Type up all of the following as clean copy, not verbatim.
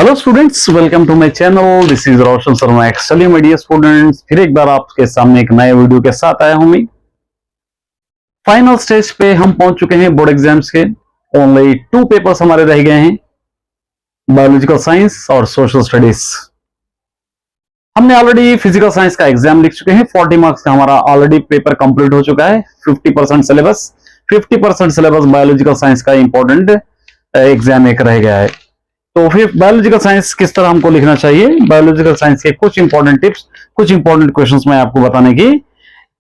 Hello students, welcome to my channel. This is Roshan Sharma, Excel media students. फिर एक बार आपके सामने एक नए वीडियो के साथ आया हूं मैं। फाइनल स्टेज पे हम पहुंच चुके हैं बोर्ड एग्जाम्स के। ओनली 2 पेपर्स हमारे रह गए हैं, बायोलॉजिकल साइंस और सोशल स्टडीज। हमने ऑलरेडी फिजिकल साइंस का एग्जाम लिख चुके हैं। 40 मार्क्स का हमारा ऑलरेडी पेपर कंप्लीट हो चुका है। 50% सिलेबस, 50% सिलेबस बायोलॉजिकल साइंस का इंपॉर्टेंट एग्जाम एक रह गया है। तो फिर बायोलॉजिकल साइंस किस तरह हमको लिखना चाहिए, बायोलॉजिकल साइंस के कुछ इंपॉर्टेंट टिप्स, कुछ इंपॉर्टेंट क्वेश्चंस मैं आपको बताने की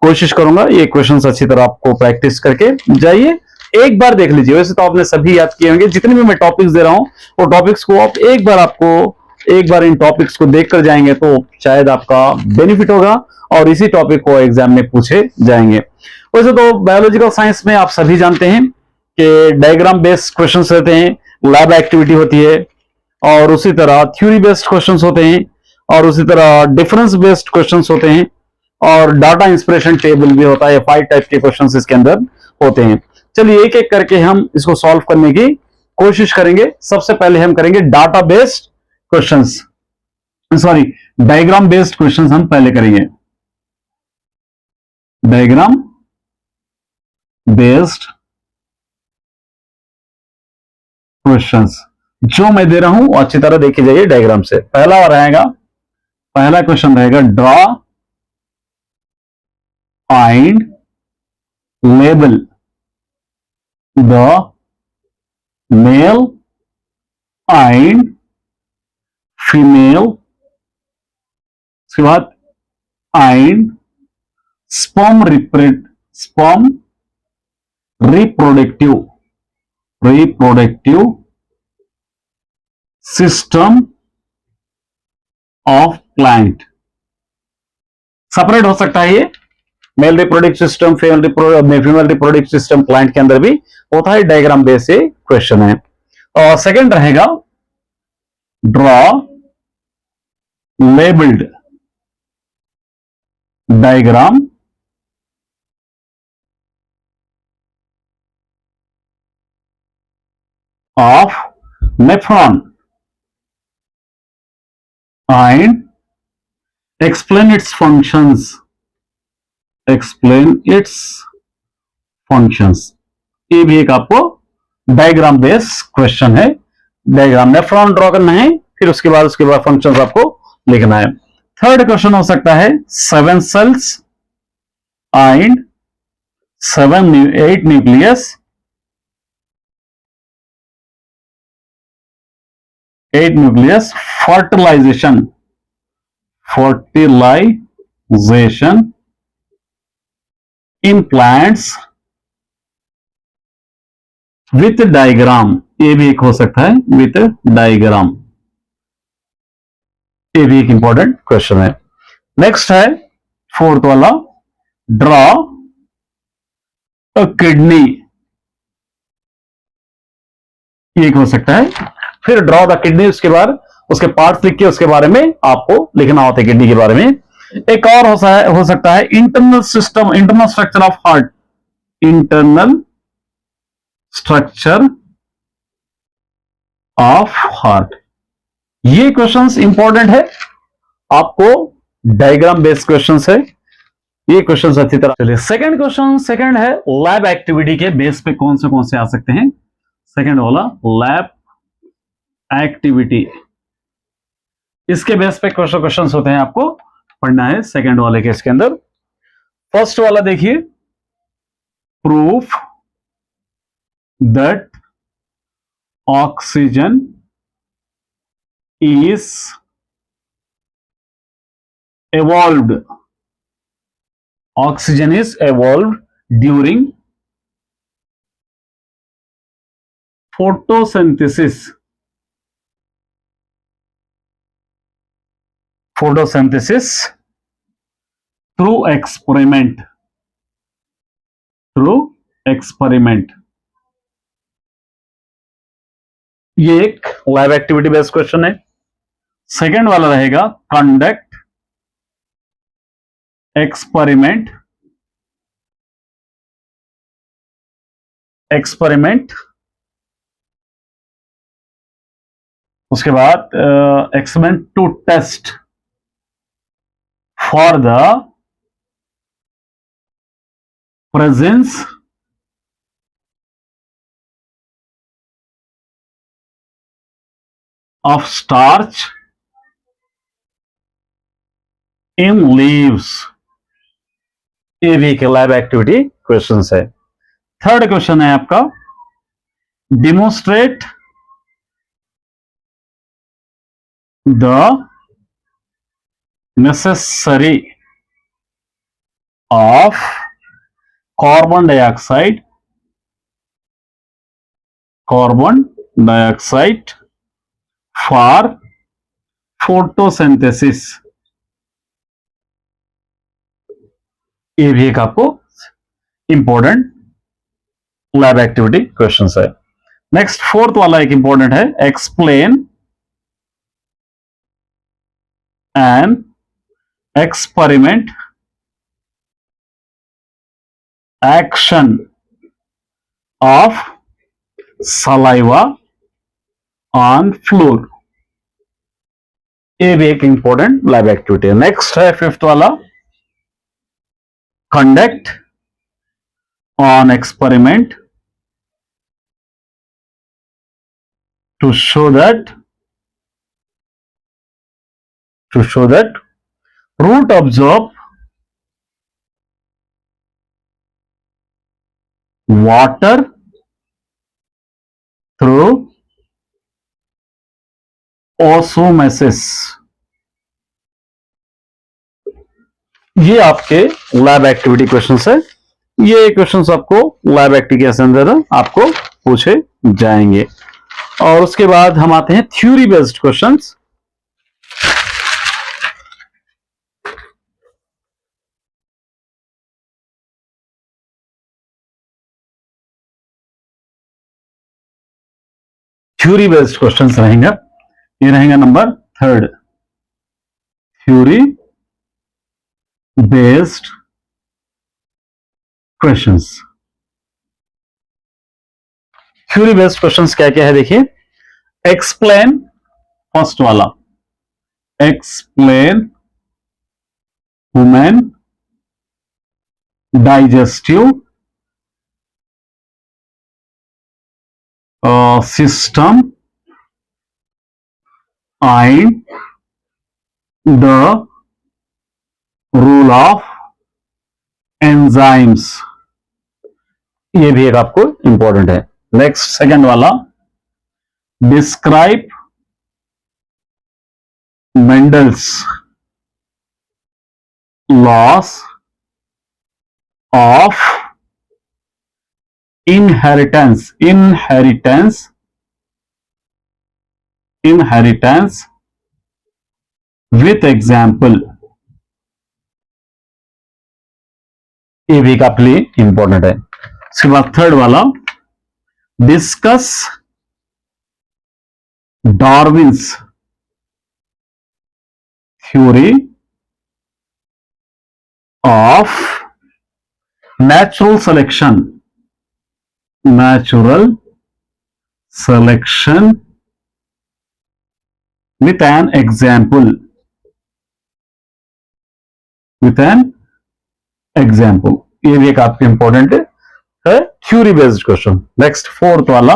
कोशिश करूंगा। ये क्वेश्चंस अच्छी तरह आपको प्रैक्टिस करके जाइए, एक बार देख लीजिए। वैसे तो आपने सभी याद किए होंगे, जितने भी मैं टॉपिक्स दे रहा हूं वो टॉपिक्स को आप एक बार इन टॉपिक्स को देखकर जाएंगे तो शायद आपका बेनिफिट होगा और इसी टॉपिक को एग्जाम में पूछे जाएंगे। वैसे तो बायोलॉजिकल साइंस में आप सभी जानते हैं कि डायग्राम बेस्ड क्वेश्चंस रहते हैं, लैब एक्टिविटी होती है, और उसी तरह थ्योरी बेस्ड क्वेश्चंस होते हैं, और उसी तरह डिफरेंस बेस्ड क्वेश्चंस होते हैं, और डाटा इंस्पिरेशन टेबल भी होता है। 5 टाइप के क्वेश्चंस इसके अंदर होते हैं। चलिए एक एक करके हम इसको सॉल्व करने की कोशिश करेंगे। सबसे पहले हम करेंगे data based questions, sorry diagram based questions हम पहले करेंगे। डायग्राम बेस्ड क्वेश्चंस जो मैं दे रहा हूं अच्छी तरह देखी जाइए डायग्राम से। पहला क्वेश्चन रहेगा draw find label the male and female, उसके बाद and sperm reproductive system of plant. Separate हो सकता है ये, male reproductive system, female reproductive system plant के अंदर भी होता है। डायग्राम बेस से क्वेश्चन है। और सेकंड रहेगा draw labelled diagram of nephron and explain its functions. ये भी एक आपको डायग्राम बेस क्वेश्चन है। डायग्राम नेफ्रॉन ड्रॉ करना है, फिर उसके बाद फंक्शंस आपको लिखना है। थर्ड क्वेश्चन हो सकता है 7 cells and 8 nucleus, 8 nucleus fertilization in plants with diagram। ये भी एक हो सकता है विथ डायग्राम। ये भी एक इंपॉर्टेंट क्वेश्चन है। नेक्स्ट है फोर्थ वाला ड्रॉ अ किडनी। ये एक हो सकता है। फिर ड्रॉ द किडनी, उसके बाद उसके पार्ट्स लिख के उसके बारे में आपको लिखना होता है किडनी के बारे में। एक और हो सकता है internal structure of heart. Internal structure of heart. ये क्वेश्चंस इंपॉर्टेंट है आपको, डायग्राम बेस्ड क्वेश्चंस है ये क्वेश्चंस अच्छी तरह। चलिए सेकंड है लैब एक्टिविटी के बेस पे कौन से आ सकते हैं। सेकंड वाला लैब एक्टिविटी, इसके बेस पे क्वेश्चंस होते हैं, आपको पढ़ना है सेकंड वाले केस के अंदर। फर्स्ट वाला देखिए, proof that oxygen is evolved during photosynthesis through experiment। ये एक लैब एक्टिविटी बेस्ड क्वेश्चन है। सेकंड वाला रहेगा कंडक्ट एक्सपेरिमेंट उसके बाद experiment to test for the presence of starch in leaves. ये भी एक लैब एक्टिविटी क्वेश्चन है। थर्ड क्वेश्चन है आपका demonstrate the necessary of carbon dioxide for photosynthesis. ये भी एक आपको इंपॉर्टेंट लैब एक्टिविटी क्वेश्चन है। नेक्स्ट फोर्थ वाला एक इंपॉर्टेंट है explain an experiment action of saliva on floor. ये भी एक इंपॉर्टेंट लैब एक्टिविटी है। नेक्स्ट है फिफ्थ वाला conduct on experiment to show that root absorb water through osmosis। ये आपके लैब एक्टिविटी क्वेश्चंस है। ये क्वेश्चंस आपको लैब एक्टिविटी के अंदर आपको पूछे जाएंगे। और उसके बाद हम आते हैं theory based questions. Theory based questions रहेंगे। ये रहेगा number third, theory based questions. Theory based questions क्या क्या है देखिए। एक्सप्लेन, फर्स्ट वाला explain human digestive system and the rule of enzymes। ये भी एक आपको इंपॉर्टेंट है। नेक्स्ट सेकंड वाला describe Mendel's loss of inheritance with example। ये भी काफी इंपॉर्टेंट है। इसके बाद थर्ड वाला discuss Darwin's theory of natural selection with an example। ये भी एक आपके इंपॉर्टेंट है theory based question. Next fourth वाला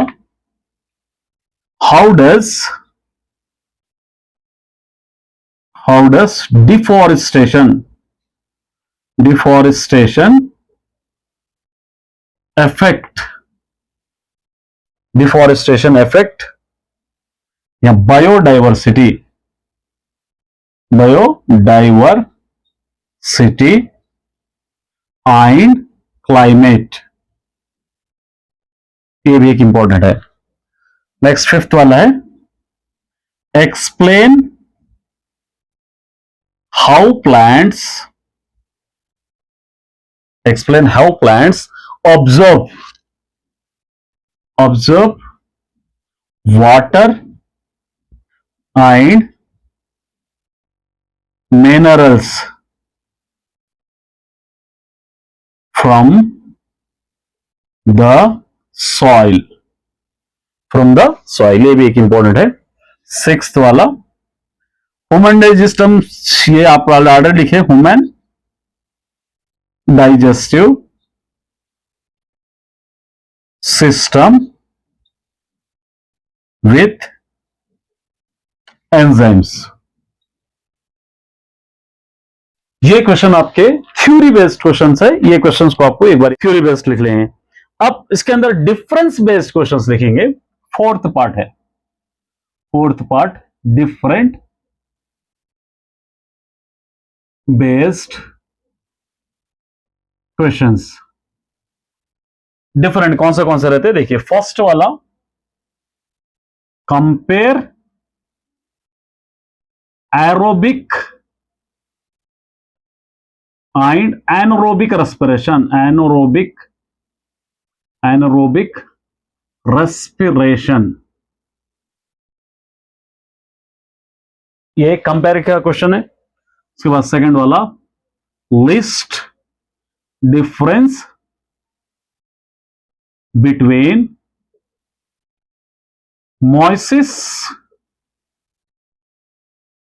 हाउ डज डिफॉरेस्टेशन affect या बायोडाइवर्सिटी एंड क्लाइमेट। ये भी एक इंपॉर्टेंट है। नेक्स्ट फिफ्थ वाला है explain how plants observe water and minerals from the soil। ये भी एक इंपॉर्टेंट है। सिक्स्थ वाला ह्यूमन डाइजेस्टम, ये आप ऑर्डर लिखे, human digestive system with enzymes. ये क्वेश्चन आपके थ्योरी बेस्ड क्वेश्चन है, ये क्वेश्चंस को आपको एक बार थ्योरी बेस्ड लिख लें। अब इसके अंदर डिफरेंस बेस्ड क्वेश्चंस लिखेंगे। फोर्थ पार्ट है, fourth part different based questions. Different कौन से रहते हैं, देखिए फर्स्ट वाला compare aerobic and anaerobic respiration, anaerobic respiration, ये कंपेयर का क्वेश्चन है। उसके बाद सेकंड वाला list difference between meiosis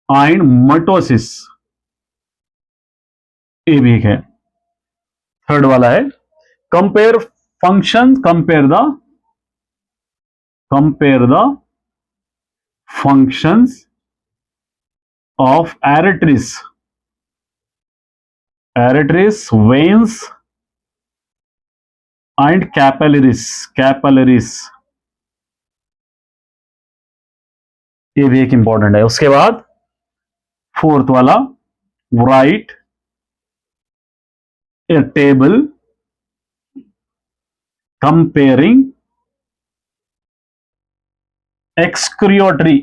and mitosis, ये भी एक है। थर्ड वाला है compare function, compare the functions of arteries, veins and capillaries, ये भी एक इंपॉर्टेंट है। उसके बाद फोर्थ वाला write a table comparing excretory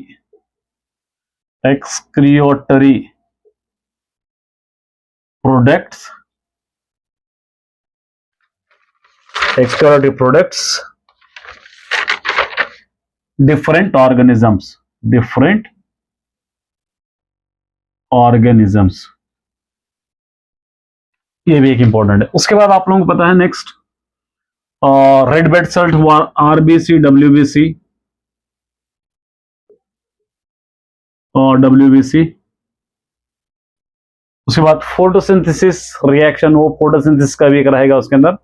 products, different organisms, ये भी एक इंपॉर्टेंट है। उसके बाद आप लोगों को पता है next red blood cell, RBC, WBC और डब्ल्यूबीसी। उसके बाद फोटोसिंथेसिस रिएक्शन, वो फोटोसिंथेसिस का भी एक रहेगा उसके अंदर,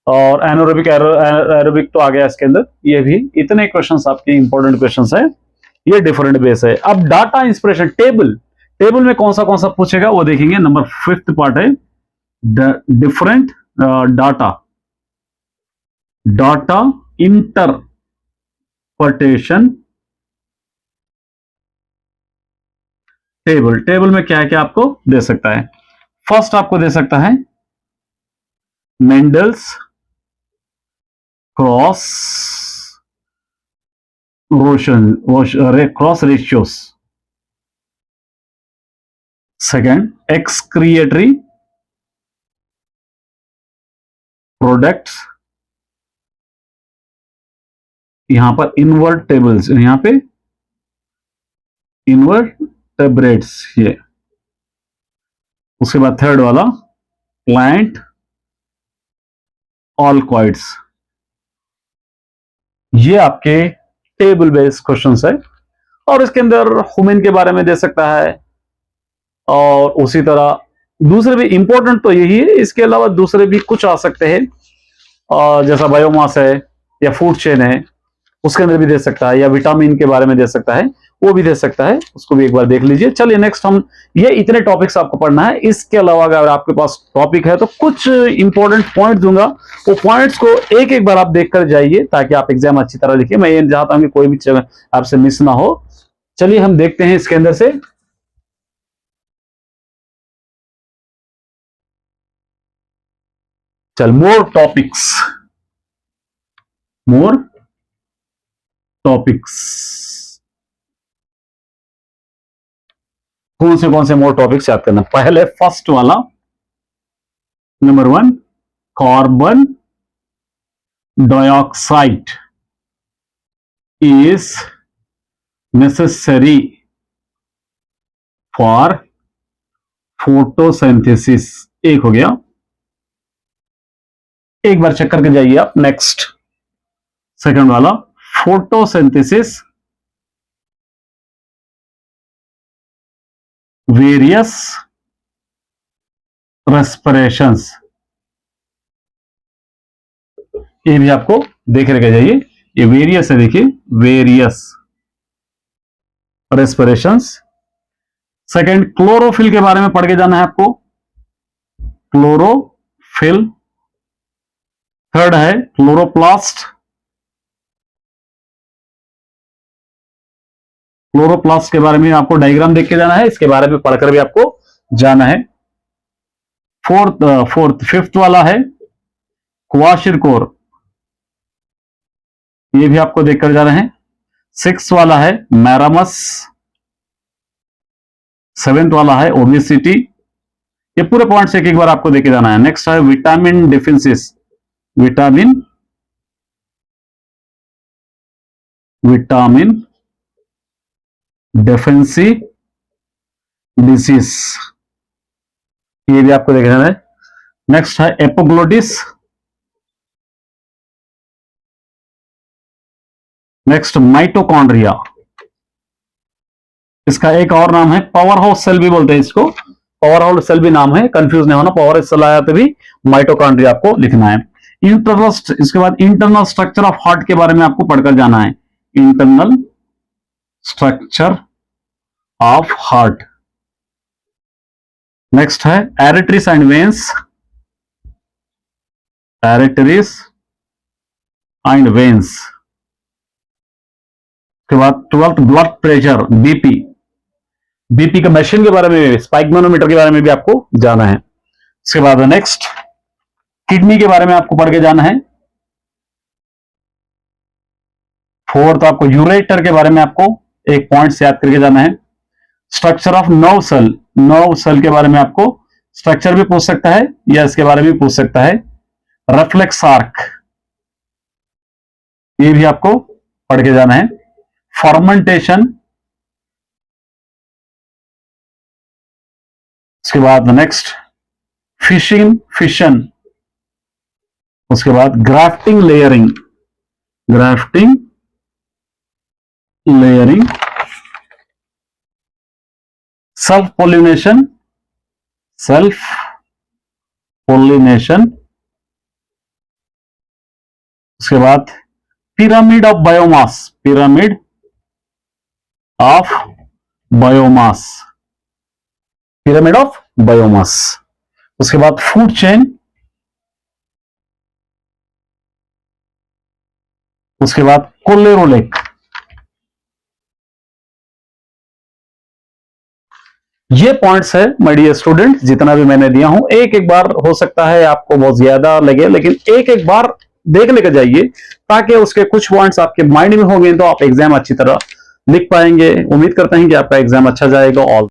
और एनारोबिक एरोबिक तो आ गया इसके अंदर। ये भी इतने क्वेश्चंस आपके इंपॉर्टेंट क्वेश्चंस है, ये डिफरेंट बेस है। अब डाटा इंस्पिरेशन टेबल में कौन सा पूछेगा वो देखेंगे। नंबर फिफ्थ पार्ट है डिफरेंट डाटा इंटरप्रिटेशन टेबल में क्या क्या आपको दे सकता है। फर्स्ट आपको दे सकता है Mendel's cross ratios. Second excretory products, यहां पर इनवर्टेबल्स, यहां पे इनवर्टेब्रेट्स ये। उसके बाद थर्ड वाला प्लांट ऑलकॉइड्स, ये आपके टेबल बेस्ड क्वेश्चंस है। और इसके अंदर ह्यूमन के बारे में दे सकता है, और उसी तरह दूसरे भी इंपॉर्टेंट तो यही है, इसके अलावा दूसरे भी कुछ आ सकते हैं, जैसा बायोमास है या फूड चेन है, उसके अंदर भी दे सकता है, या विटामिन के बारे में दे सकता है, वो भी दे सकता है, उसको भी एक बार देख लीजिए। चलिए नेक्स्ट हम ये इतने टॉपिक्स आपको पढ़ना है। इसके अलावा अगर आपके पास टॉपिक है तो कुछ इंपॉर्टेंट पॉइंट दूंगा, वो पॉइंट्स को एक एक बार आप देखकर जाइए ताकि आप एग्जाम अच्छी तरह लिखिए। मैं ये चाहता हूं कि कोई भी आपसे मिस ना हो। चलिए हम देखते हैं इसके अंदर से। चल मोर टॉपिक्स कौन से मोर टॉपिक्स याद करना। पहले फर्स्ट वाला number 1 carbon dioxide is necessary for photosynthesis, एक हो गया। एक बार चेक करके जाइए आप। नेक्स्ट सेकंड वाला फोटोसिंथेसिस वेरियस रेस्पिरेशंस, ये भी आपको देख रखे जाइए, ये वेरियस है, देखिए वेरियस रेस्पिरेशंस। सेकंड, क्लोरोफिल के बारे में पढ़ के जाना है आपको, क्लोरोफिल। थर्ड है क्लोरोप्लास्ट, क्लोरोप्लास्ट के बारे में आपको डायग्राम देख के जाना है, इसके बारे में पढ़कर भी आपको जाना है। फिफ्थ वाला है क्वाशिरकोर, ये भी आपको देखकर जाना है। सिक्स वाला है मैरामस। सेवेंथ वाला है ओबेसिटी। ये पूरे पॉइंट्स एक एक बार आपको देखे जाना है। नेक्स्ट है vitamin deficiency, vitamin deficiency disease, ये भी आपको देखे जाना है। नेक्स्ट है एपोग्लोटिस। नेक्स्ट माइटोकॉन्ड्रिया, इसका एक और नाम है पावर हाउस सेल भी बोलते हैं इसको, पावर हाउस सेल भी नाम है, कंफ्यूज नहीं होना। पावर हाउस सेल आया तो भी माइटोकॉन्ड्रिया आपको लिखना है। इसके बाद इंटरनल स्ट्रक्चर ऑफ हार्ट के बारे में आपको पढ़कर जाना है, internal structure of heart. Next है एरिटरीज एंड वेन्स, एरिटरीज एंड वेन्स। के बाद 12th blood pressure, BP, BP का मशीन के बारे में, स्पाइक मैनोमीटर के बारे में भी आपको जाना है। इसके बाद नेक्स्ट किडनी के बारे में आपको पढ़ के जाना है। फोर्थ आपको यूरेटर के बारे में आपको एक पॉइंट से याद करके जाना है। Structure of nerve cell, nerve cell के बारे में आपको स्ट्रक्चर भी पूछ सकता है या इसके बारे में भी पूछ सकता है। रिफ्लेक्स आर्क, ये भी आपको पढ़ के जाना है। फर्मेंटेशन, उसके बाद नेक्स्ट फिशन, उसके बाद ग्राफ्टिंग लेयरिंग, सेल्फ पोलिनेशन, उसके बाद पिरामिड ऑफ बायोमास, उसके बाद फूड चेन, उसके बाद कोलेरोलेक। ये पॉइंट्स है माय डियर स्टूडेंट, जितना भी मैंने दिया हूं, एक एक बार हो सकता है आपको बहुत ज्यादा लगे, लेकिन एक एक बार देख लेकर जाइए, ताकि उसके कुछ पॉइंट्स आपके माइंड में होंगे तो आप एग्जाम अच्छी तरह लिख पाएंगे। उम्मीद करते हैं कि आपका एग्जाम अच्छा जाएगा। ऑल